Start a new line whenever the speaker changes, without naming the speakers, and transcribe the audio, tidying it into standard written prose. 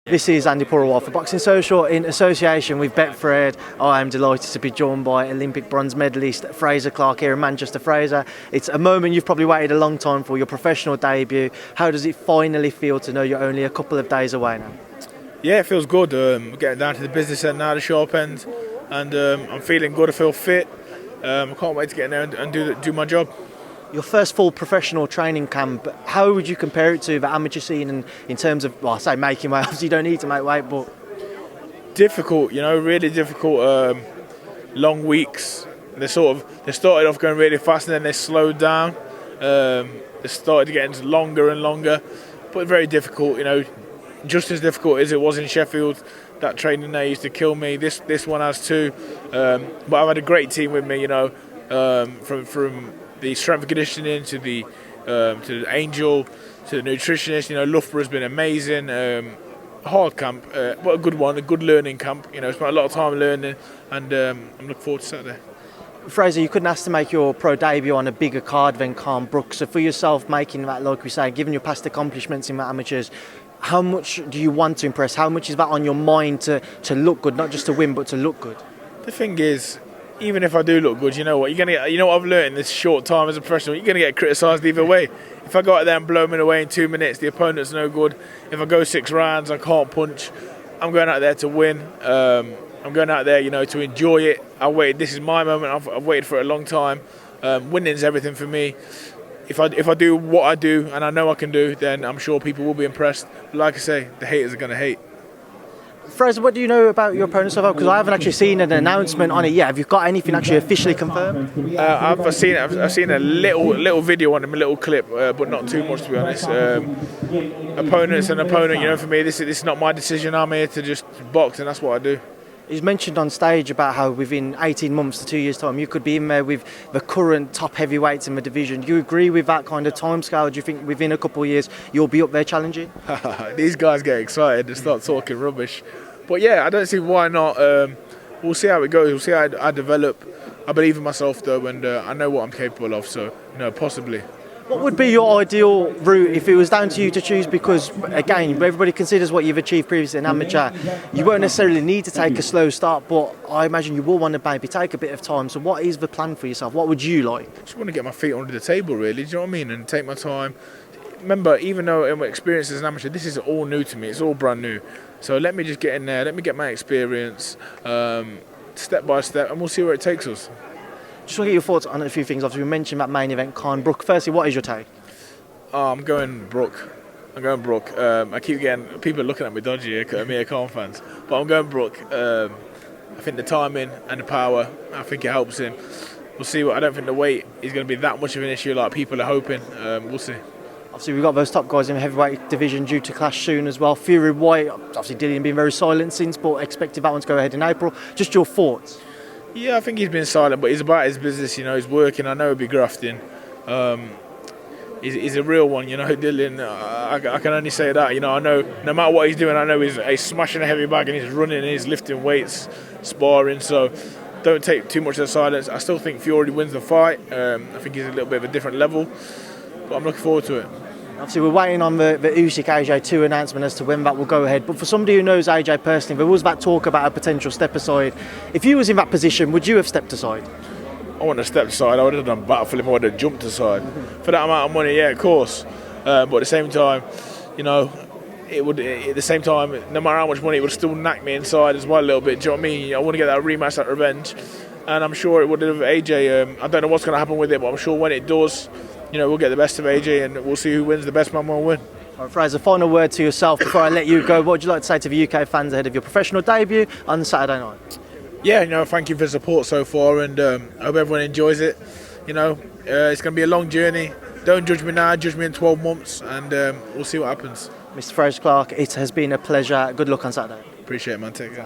This is Andi Purewal for Boxing Social in association with Betfred. I am delighted to be joined by Olympic bronze medalist Frazer Clarke here in Manchester. Frazer, it's a moment you've probably waited a long time for, your professional debut. How does it finally feel to know you're only a couple of days away now?
Yeah, it feels good. We're getting down to the business end now, the sharp end, and I'm feeling good. I feel fit. I can't wait to get in there and do my job.
Your first full professional training camp, how would you compare it to the amateur scene in terms of, well, I say making weight, obviously you don't need to make weight, but...
Difficult, really difficult, long weeks. They started off going really fast and then they slowed down. They started getting longer and longer, but very difficult, just as difficult as it was in Sheffield. That training there used to kill me. This one has too. But I've had a great team with me, from the strength and conditioning to the angel to the nutritionist. Loughborough's been amazing. Hard camp, but a good one, a good learning camp. Spent a lot of time learning, and I'm looking forward to Saturday.
Frazer, you couldn't ask to make your pro debut on a bigger card than Kell Brook. So for yourself, making that, like we say, given your past accomplishments in the amateurs, how much do you want to impress? How much is that on your mind to look good, not just to win, but to look good?
The thing is, even if I do look good, you know what? You're gonna get. You know what I've learned in this short time as a professional. You're gonna get criticised either way. If I go out there and blow me away in 2 minutes, the opponent's no good. If I go 6 rounds, I can't punch. I'm going out there to win. I'm going out there, to enjoy it. I waited. This is my moment. I've waited for it a long time. Winning is everything for me. If I do what I do and I know I can do, then I'm sure people will be impressed. But like I say, the haters are going to hate.
Frazer, what do you know about your opponent so far? Because I haven't actually seen an announcement on it yet. Have you got anything actually officially confirmed?
I've seen a little video on him, a little clip, but not too much, to be honest. Opponent's an opponent, for me. This is not my decision. I'm here to just box, and that's what I do.
He's mentioned on stage about how within 18 months to 2 years' time you could be in there with the current top heavyweights in the division. Do you agree with that kind of timescale? Do you think within a couple of years you'll be up there challenging?
These guys get excited and start talking rubbish. But yeah, I don't see why not. We'll see how it goes. We'll see how I develop. I believe in myself though, and I know what I'm capable of. So, possibly.
What would be your ideal route if it was down to you to choose? Because again, everybody considers what you've achieved previously in amateur. You won't necessarily need to take a slow start, but I imagine you will want to maybe take a bit of time. So what is the plan for yourself? What would you like?
I just want to get my feet under the table, really. Do you know what I mean? And take my time. Remember, even though I'm experienced as an amateur, this is all new to me. It's all brand new. So let me just get in there. Let me get my experience, step by step, and we'll see where it takes us.
Just want to get your thoughts on a few things. Obviously, we mentioned that main event, Kell Brook. Firstly, what is your take?
I'm going Brook. I keep getting people looking at me dodgy here, Amir Khan fans, but I'm going Brook. I think the timing and the power, I think it helps him. We'll see. I don't think the weight is going to be that much of an issue like people are hoping. We'll see.
Obviously, we've got those top guys in the heavyweight division due to clash soon as well. Fury-Whyte, obviously Dillian been very silent since, but expected that one to go ahead in April. Just your thoughts?
Yeah, I think he's been silent, but he's about his business, he's working. I know he'll be grafting. He's a real one, Dillian. I can only say that, I know no matter what he's doing, I know he's smashing a heavy bag and he's running and he's lifting weights, sparring, so don't take too much of the silence. I still think Fury wins the fight. I think he's a little bit of a different level, but I'm looking forward to it.
Obviously, we're waiting on the Usyk AJ2 announcement as to when that will go ahead. But for somebody who knows AJ personally, there was that talk about a potential step aside. If you was in that position, would you have stepped aside?
I wouldn't have stepped aside. I would have done battle flip. I would have jumped aside for that amount of money. Yeah, of course. But at the same time, it would. At the same time, no matter how much money, it would still knock me inside as well a little bit. Do you know what I mean? I want to get that rematch, that revenge, and I'm sure it would have AJ. I don't know what's going to happen with it, but I'm sure when it does, we'll get the best of AJ and we'll see who wins. The best man will win.
All right, Frazer, final word to yourself before I let you go. What would you like to say to the UK fans ahead of your professional debut on Saturday night?
Yeah, thank you for the support so far, and I hope everyone enjoys it. It's going to be a long journey. Don't judge me now, judge me in 12 months, and we'll see what happens.
Mr. Frazer Clarke, it has been a pleasure. Good luck on Saturday.
Appreciate it, man. Take care.